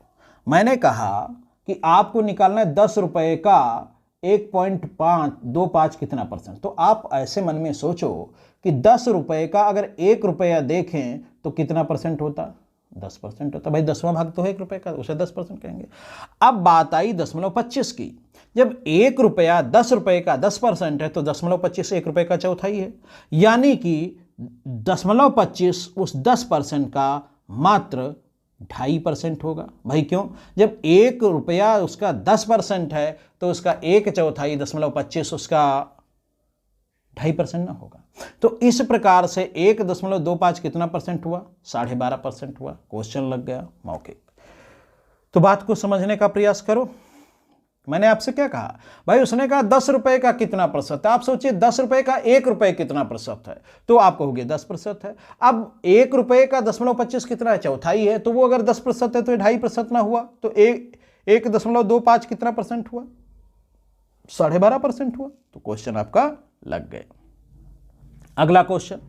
मैंने कहा कि आपको निकालना है 10 रुपये का 1.25 कितना परसेंट। तो आप ऐसे मन में सोचो कि 10 रुपये का अगर 1 रुपया देखें तो कितना परसेंट होता, 10% होता। भाई 10वां भाग तो है 1 रुपये का, उसे 10% कहेंगे। अब बात आई 0.25 की। जब 1 रुपया 10 रुपये का 10% है तो 0.25 1 रुपये का चौथाई है, यानी कि 0.25 उस 10% का मात्र 2.5% होगा। भाई क्यों, जब 1 रुपया उसका 10% है तो उसका 1/4 0.25 उसका 2.5% ना होगा। तो इस प्रकार से 1.25 कितना परसेंट हुआ, 12.5% हुआ। क्वेश्चन लग गया मौखिक। तो बात को समझने का प्रयास करो। मैंने आपसे क्या कहा, भाई उसने कहा 10 रुपये का कितना प्रतिशत है। आप सोचिए 10 रुपये का 1 रुपये कितना प्रतिशत है, तो आप कहोगे 10% है। अब 1 रुपये का 0.25 कितना है, चौथाई है, तो वो अगर 10% है तो 2.5% ना हुआ, तो 1.25 कितना परसेंट हुआ, 12.5% हुआ। तो क्वेश्चन आपका लग गए। अगला क्वेश्चन,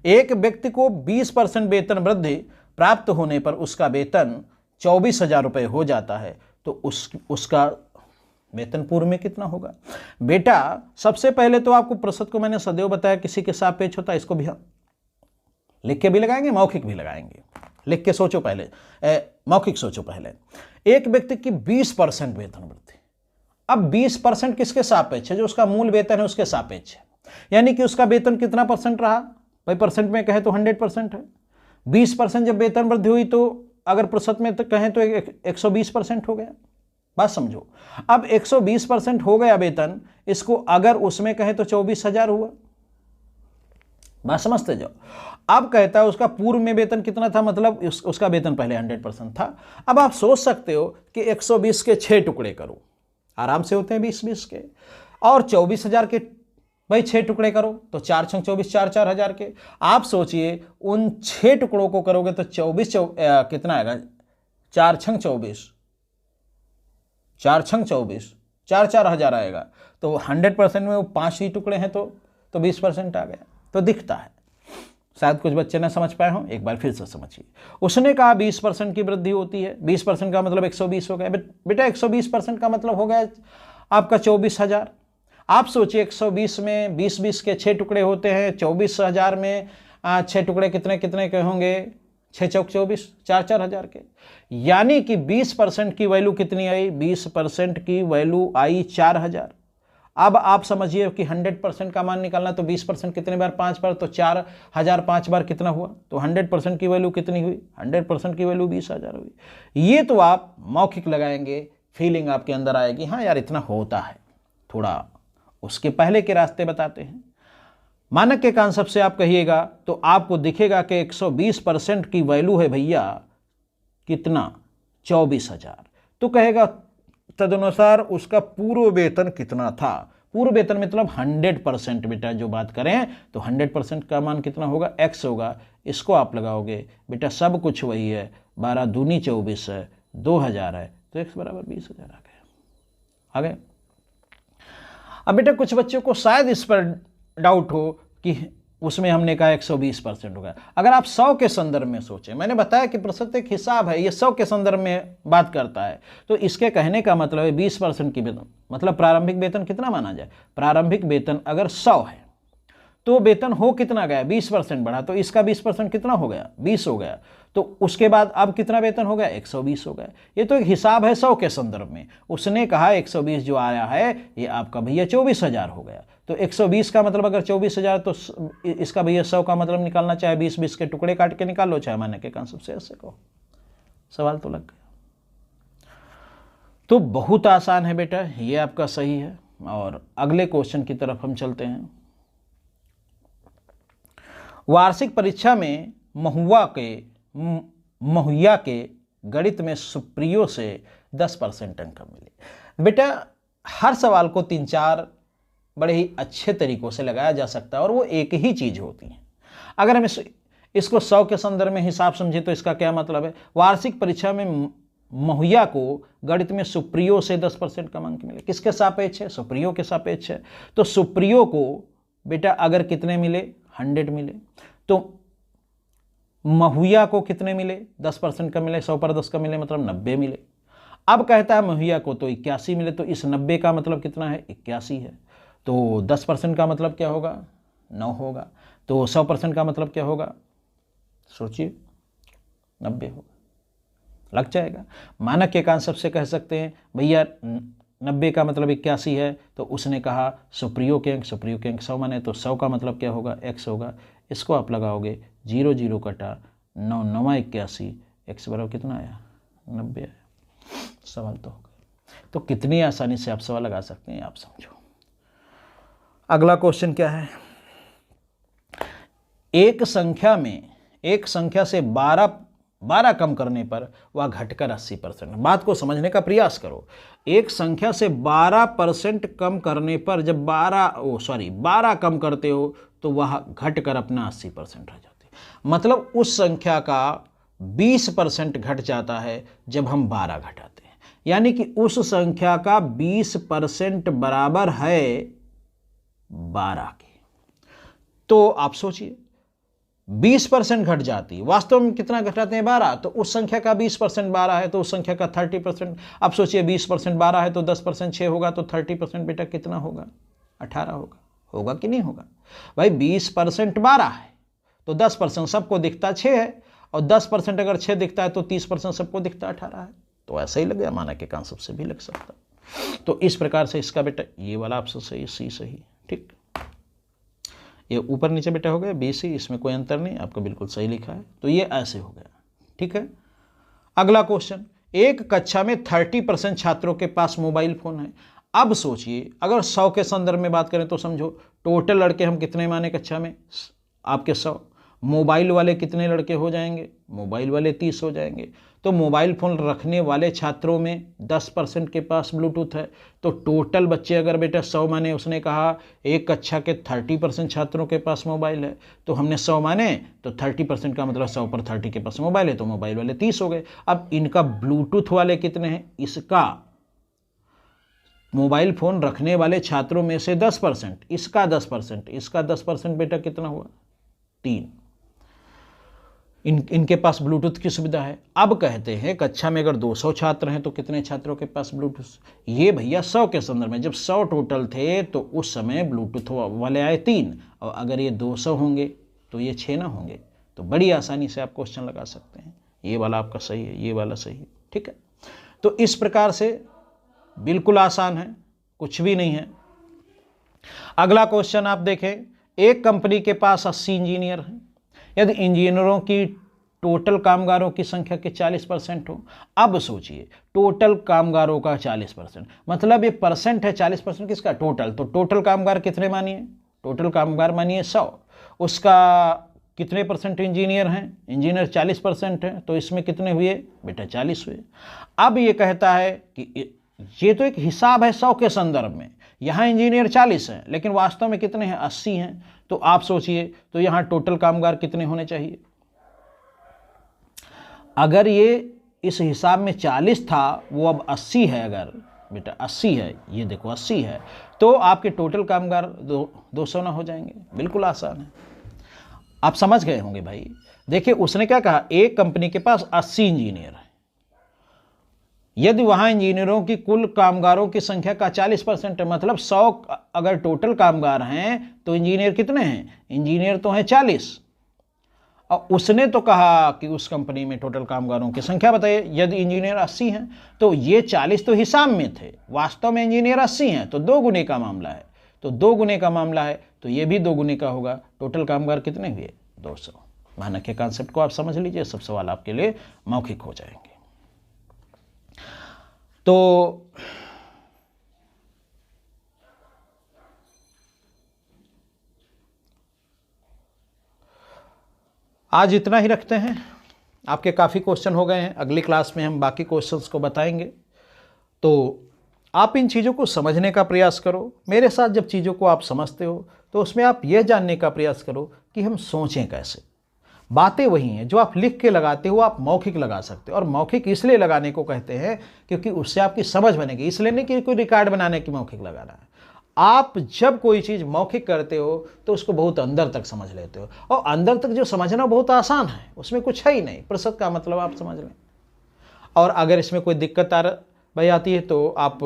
एक व्यक्ति को 20% वेतन वृद्धि प्राप्त होने पर उसका वेतन 24,000 रुपये हो जाता है, तो उसका वेतन पूर्व में कितना होगा। बेटा सबसे पहले तो आपको प्रतिशत को मैंने सदैव बताया किसी के सापेक्ष होता है। इसको भी हम लिख के भी लगाएंगे, मौखिक भी लगाएंगे। लिख के सोचो पहले, मौखिक सोचो पहले। एक व्यक्ति की 20% वेतन वृद्धि। अब 20% किसके सापेक्ष है, जो उसका मूल वेतन है उसके सापेक्ष है, यानी कि उसका वेतन कितना परसेंट रहा। भाई परसेंट में कहें तो 100% है। 20% जब वेतन वृद्धि हुई तो अगर प्रतिशत में तो कहें तो 120% हो गया। बात समझो। अब 120% हो गया वेतन, इसको अगर उसमें कहें तो 24,000 हुआ। बात समझते जाओ। अब कहता है उसका पूर्व में वेतन कितना था, मतलब उसका वेतन पहले 100% था। अब आप सोच सकते हो कि 120 के 6 टुकड़े करो, आराम से होते हैं 20-20 के, और 24,000 के भाई 6 टुकड़े करो तो 4 छंग 24, 4 हज़ार के। आप सोचिए उन 6 टुकड़ों को करोगे तो 24 कितना आएगा, 4 छंग 24, 4 छंग 24, 4 हज़ार आएगा। तो 100% में वो 5 ही टुकड़े हैं तो 20% आ गया। तो दिखता है। शायद कुछ बच्चे ना समझ पाए हों, एक बार फिर से समझिए। उसने कहा 20% की वृद्धि होती है, 20% का मतलब 120 हो गया। बेटा 120% का मतलब हो गया आपका 24,000। आप सोचिए 120 में 20-20 के 6 टुकड़े होते हैं, 24,000 में 6 टुकड़े कितने कितने के होंगे, 6 चौक 24, 4-4 हज़ार के। यानी कि 20% की वैल्यू कितनी आई, 20% की वैल्यू आई 4,000। अब आप समझिए कि 100% का मान निकालना, तो 20% कितने बार, 5 बार, तो 4,000 5 बार कितना हुआ, तो 100% की वैल्यू कितनी हुई, 100% की वैल्यू 20,000 हुई। ये तो आप मौखिक लगाएंगे, फीलिंग आपके अंदर आएगी, हाँ यार इतना होता है। थोड़ा उसके पहले के रास्ते बताते हैं। मानक के कॉन्सेप्ट से आप कहिएगा तो आपको दिखेगा कि 120% की वैल्यू है भैया कितना, 24,000। तो कहेगा तदनुसार उसका पूर्व वेतन कितना था। पूर्व वेतन मतलब 100% बेटा जो बात करें तो 100% का मान कितना होगा, x होगा। इसको आप लगाओगे बेटा, सब कुछ वही है, 12 दूनी 24 है, 2,000 है, तो x बराबर 20,000 आ गए। अब बेटा कुछ बच्चों को शायद इस पर डाउट हो कि उसमें हमने कहा 120% होगा। अगर आप 100 के संदर्भ में सोचें, मैंने बताया कि प्रतिशत एक हिसाब है, ये 100 के संदर्भ में बात करता है, तो इसके कहने का मतलब है 20% की वेतन, मतलब प्रारंभिक वेतन कितना माना जाए, प्रारंभिक वेतन अगर 100 है तो वेतन हो कितना गया, 20% बढ़ा, तो इसका 20% कितना हो गया, 20 हो गया। तो उसके बाद अब कितना वेतन हो गया, 120 हो गया। ये तो एक हिसाब है 100 के संदर्भ में। उसने कहा 120 जो आया है ये आपका भैया 24,000 हो गया। तो 120 का मतलब अगर 24,000, तो इसका भैया 100 का मतलब निकालना, चाहे 20-20 के टुकड़े काट के निकाल लो, चाहे मानक के कॉन्सेप्ट से ऐसे कहो। सवाल तो लग गया। तो बहुत आसान है बेटा, ये आपका सही है। और अगले क्वेश्चन की तरफ हम चलते हैं। वार्षिक परीक्षा में महुआ के गणित में सुप्रियो से 10% अंक मिले। बेटा हर सवाल को 3-4 बड़े ही अच्छे तरीकों से लगाया जा सकता है और वो एक ही चीज होती है। अगर हम इसको 100 के संदर्भ में हिसाब समझे तो इसका क्या मतलब है, वार्षिक परीक्षा में महुआ को गणित में सुप्रियो से 10% कम अंक मिले। किसके सापेक्ष है, सुप्रियो के सापेक्ष है। तो सुप्रियो को बेटा अगर कितने मिले, 100 मिले, तो महुआ को कितने मिले, 10% का मिले, 100 पर 10 का मिले, मतलब 90 मिले। अब कहता है महुआ को तो 81 मिले, तो इस 90 का मतलब कितना है, 81 है। तो 10% का मतलब क्या होगा, 9 होगा। तो 100% का मतलब क्या होगा, सोचिए 90 होगा, लग जाएगा। मानक के कॉन्सेप्ट से कह सकते हैं भैया 90 का मतलब 81 है, तो उसने कहा सुप्रियो के अंक 100 माने, तो 100 का मतलब क्या होगा, x होगा। इसको आप लगाओगे, 0 0 कटा, 9 9 81, x बराबर कितना आया, 90 आया। सवाल तो हो गया। तो कितनी आसानी से आप सवाल लगा सकते हैं, आप समझो। अगला क्वेश्चन क्या है, एक संख्या से 12 कम करने पर वह घटकर 80%। बात को समझने का प्रयास करो। एक संख्या से 12% कम करने पर जब 12 कम करते हो तो वह घटकर अपना 80% रह जाती है। मतलब उस संख्या का 20% घट जाता है जब हम 12 घटाते हैं। यानी कि उस संख्या का 20% बराबर है 12 के। तो आप सोचिए 20% घट जाती है, वास्तव में कितना घटाते हैं, 12। तो उस संख्या का 20% 12 है, तो उस संख्या का 30%। अब सोचिए 20% 12 है, तो 10% 6 होगा, तो 30% बेटा कितना होगा, 18 होगा। होगा कि नहीं होगा भाई, 20% 12 है, तो 10% सबको दिखता 6 है, और 10% अगर 6 दिखता है तो 30% सबको दिखता 18 है। तो ऐसा ही लग गया, माना के कॉन्सेप्ट से भी लग सकता। तो इस प्रकार से इसका बेटा ये वाला ऑप्शन सही, सी सही, ठीक। ये ऊपर नीचे बेटा हो गया BC, इसमें कोई अंतर नहीं, आपका बिल्कुल सही लिखा है। तो ये ऐसे हो गया, ठीक है। अगला क्वेश्चन, एक कक्षा में 30% छात्रों के पास मोबाइल फोन है। अब सोचिए अगर 100 के संदर्भ में बात करें तो समझो टोटल लड़के हम कितने माने कक्षा में, आपके 100। मोबाइल वाले कितने लड़के हो जाएंगे, मोबाइल वाले 30 हो जाएंगे। तो मोबाइल फ़ोन रखने वाले छात्रों में 10% के पास ब्लूटूथ है। तो टोटल बच्चे अगर बेटा 100 माने, उसने कहा एक कक्षा के 30% छात्रों के पास मोबाइल है, तो हमने 100 माने तो 30% का मतलब 100 पर 30 के पास मोबाइल है, तो मोबाइल वाले 30 हो गए। अब इनका ब्लूटूथ वाले कितने हैं, इसका मोबाइल फ़ोन रखने वाले छात्रों में से 10%, इसका 10%, इसका 10% बेटा कितना हुआ, 3। इनके पास ब्लूटूथ की सुविधा है। अब कहते हैं कक्षा में अगर 200 छात्र हैं तो कितने छात्रों के पास ब्लूटूथ? ये भैया 100 के संदर्भ में, जब 100 टोटल थे तो उस समय ब्लूटूथ वाले आए 3, और अगर ये 200 होंगे तो ये 6 ना होंगे। तो बड़ी आसानी से आप क्वेश्चन लगा सकते हैं, ये वाला आपका सही है, ये वाला सही है, ठीक है। तो इस प्रकार से बिल्कुल आसान है, कुछ भी नहीं है। अगला क्वेश्चन आप देखें, एक कंपनी के पास 80 इंजीनियर हैं। यदि इंजीनियरों की टोटल कामगारों की संख्या के 40% हो। अब सोचिए, टोटल कामगारों का 40%, मतलब ये परसेंट है, 40% किसका? टोटल। तो टोटल कामगार कितने मानिए? टोटल कामगार मानिए 100, उसका कितने परसेंट इंजीनियर हैं? इंजीनियर 40% हैं, तो इसमें कितने हुए बेटा? 40 हुए। अब ये कहता है कि ये तो एक हिसाब है 100 के संदर्भ में, यहाँ इंजीनियर 40 हैं लेकिन वास्तव में कितने हैं? 80 हैं। तो आप सोचिए, तो यहाँ टोटल कामगार कितने होने चाहिए? अगर ये इस हिसाब में 40 था, वो अब 80 है, अगर बेटा 80 है, ये देखो 80 है, तो आपके टोटल कामगार 200 ना हो जाएंगे? बिल्कुल आसान है, आप समझ गए होंगे भाई। देखिए उसने क्या कहा, एक कंपनी के पास 80 इंजीनियर है। यदि वहां इंजीनियरों की कुल कामगारों की संख्या का 40% है, मतलब 100 अगर टोटल कामगार हैं तो इंजीनियर कितने हैं? इंजीनियर तो हैं 40। और उसने तो कहा कि उस कंपनी में टोटल कामगारों की संख्या बताइए। यदि इंजीनियर 80 हैं तो ये 40 तो हिसाब में थे, वास्तव में इंजीनियर 80 हैं, तो 2 गुने का मामला है। तो 2 गुने का मामला है तो ये भी 2 गुने का होगा। टोटल कामगार कितने हुए? 200। मानक के कॉन्सेप्ट को आप समझ लीजिए, सब सवाल आपके लिए मौखिक हो जाएंगे। तो आज इतना ही रखते हैं, आपके काफ़ी क्वेश्चन हो गए हैं। अगली क्लास में हम बाकी क्वेश्चंस को बताएंगे। तो आप इन चीज़ों को समझने का प्रयास करो। मेरे साथ जब चीज़ों को आप समझते हो तो उसमें आप यह जानने का प्रयास करो कि हम सोचें कैसे। बातें वही हैं जो आप लिख के लगाते हो, आप मौखिक लगा सकते हो। और मौखिक इसलिए लगाने को कहते हैं क्योंकि उससे आपकी समझ बनेगी, इसलिए नहीं कि कोई रिकॉर्ड बनाने की मौखिक लगाना है। आप जब कोई चीज़ मौखिक करते हो तो उसको बहुत अंदर तक समझ लेते हो, और अंदर तक जो समझना बहुत आसान है, उसमें कुछ है ही नहीं, प्रतिशत का मतलब आप समझ लें। और अगर इसमें कोई दिक्कत भाई आती है तो आप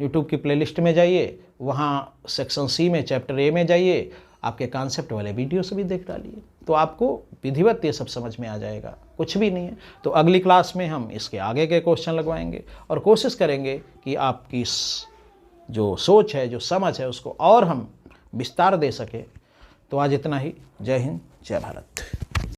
YouTube की प्लेलिस्ट में जाइए, वहाँ सेक्शन C में चैप्टर A में जाइए, आपके कॉन्सेप्ट वाले वीडियो से भी देख डालिए, तो आपको विधिवत ये सब समझ में आ जाएगा, कुछ भी नहीं है। तो अगली क्लास में हम इसके आगे के क्वेश्चन लगवाएंगे और कोशिश करेंगे कि आपकी जो सोच है, जो समझ है, उसको और हम विस्तार दे सके। तो आज इतना ही। जय हिंद, जय भारत।